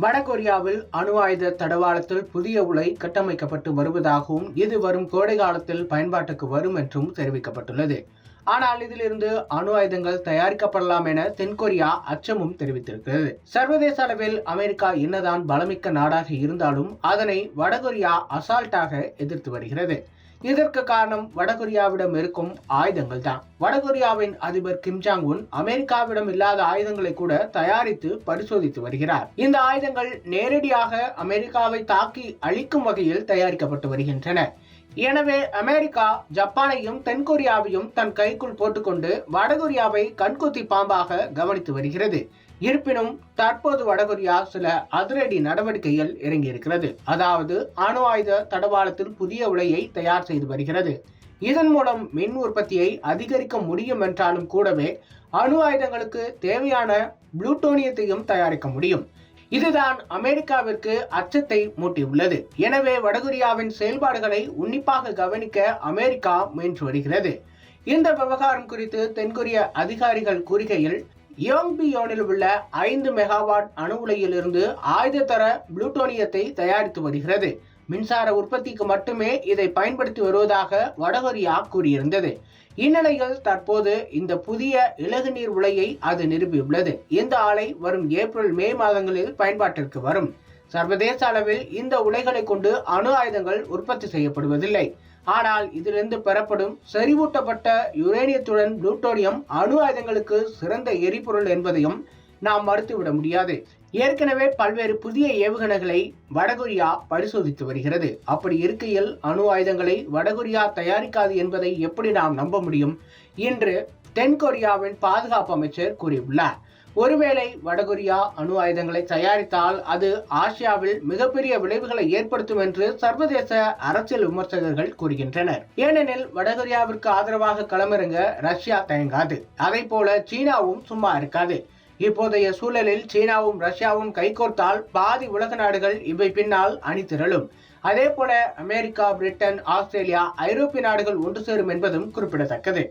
வடகொரியாவில் அணு ஆயுத தடவாளத்தில் புதிய உலை கட்டமைக்கப்பட்டு வருவதாகவும் இது வரும் கோடை காலத்தில் பயன்பாட்டுக்கு வரும் என்றும் தெரிவிக்கப்பட்டுள்ளது. ஆனால் இதிலிருந்து அணு ஆயுதங்கள் தயாரிக்கப்படலாம் என தென்கொரியா அச்சமும் தெரிவித்திருக்கிறது. சர்வதேச அளவில் அமெரிக்கா என்னதான் பலமிக்க நாடாக இருந்தாலும் அதனை வடகொரியா அசால்ட்டாக எதிர்த்து வருகிறது. இதற்கு காரணம் வடகொரியாவிடம் இருக்கும் ஆயுதங்கள் தான். வடகொரியாவின் அதிபர் கிம் ஜாங் உன் அமெரிக்காவிடம் இல்லாத ஆயுதங்களை கூட தயாரித்து பரிசோதித்து வருகிறார். இந்த ஆயுதங்கள் நேரடியாக அமெரிக்காவை தாக்கி அழிக்கும் வகையில் தயாரிக்கப்பட்டு வருகின்றன. எனவே அமெரிக்கா ஜப்பானையும் தென்கொரியாவையும் தன் கைக்குள் போட்டுக்கொண்டு வடகொரியாவை கண்கொத்தி பாம்பாக கவனித்து வருகிறது. இருப்பினும் தற்போது வடகொரியா சில அதிரடி நடவடிக்கைகள் இறங்கியிருக்கிறது. அதாவது அணு ஆயுத தடவாளத்தில் புதிய உலையை தயார் செய்து வருகிறது. இதன் மூலம் மின் உற்பத்தியை அதிகரிக்க முடியும் என்றாலும் கூடவே அணு ஆயுதங்களுக்கு தேவையான புளூட்டோனியத்தையும் தயாரிக்க முடியும். இதுதான் அமெரிக்காவிற்கு அச்சத்தை மூட்டியுள்ளது. எனவே வடகொரியாவின் செயல்பாடுகளை உன்னிப்பாக கவனிக்க அமெரிக்கா முயன்று வருகிறது. இந்த விவகாரம் குறித்து தென்கொரிய அதிகாரிகள் கூறுகையில், யோங்பியோனில் உள்ள 5 மெகாவாட் அணு உலையிலிருந்து ஆயுத தர புளூட்டோனியத்தை தயாரித்து வருகிறது. மின்சார உற்பத்திக்கு மட்டுமே இதை பயன்படுத்தி வருவதாக வடகொரியா கூறியிருந்தது. இந்நிலையில் தற்போது இந்த புதிய இலகுநீர் உலையை அது நிறுவியுள்ளது. இந்த ஆலை வரும் ஏப்ரல் மே மாதங்களில் பயன்பாட்டிற்கு வரும். சர்வதேச அளவில் இந்த உலைகளை கொண்டு அணு ஆயுதங்கள் உற்பத்தி செய்யப்படுவதில்லை. ஆனால் இதிலிருந்து பெறப்படும் செறிவூட்டப்பட்ட யுரேனியத்துடன் புளூட்டோனியம் அணு ஆயுதங்களுக்கு சிறந்த எரிபொருள் என்பதையும் நாம் மறுத்துவிட முடியாது. ஏற்கனவே பல்வேறு புதிய ஏவுகணைகளை வடகொரியா பரிசோதித்து வருகிறது. அப்படி இருக்கையில் அணு ஆயுதங்களை வடகொரியா தயாரிக்காது என்பதை எப்படி நாம் நம்ப முடியும் என்று தென்கொரியாவின் பாதுகாப்பு அமைச்சர் கூறியுள்ளார். ஒருவேளை வடகொரியா அணு ஆயுதங்களை தயாரித்தால் அது ஆசியாவில் மிகப்பெரிய விளைவுகளை ஏற்படுத்தும் என்று சர்வதேச அரசியல் விமர்சகர்கள் கூறுகின்றனர். ஏனெனில் வடகொரியாவிற்கு ஆதரவாக களமிறங்க ரஷ்யா தயங்காது. அதை போல சீனாவும் சும்மா இருக்காது. இப்போதைய சூழலில் சீனாவும் ரஷ்யாவும் கைகோர்த்தால் பாதி உலக நாடுகள் இவை பின்னால் அணி திரளும். அதே போல அமெரிக்கா, பிரிட்டன், ஆஸ்திரேலியா, ஐரோப்பிய நாடுகள் ஒன்று சேரும் என்பதும் குறிப்பிடத்தக்கது.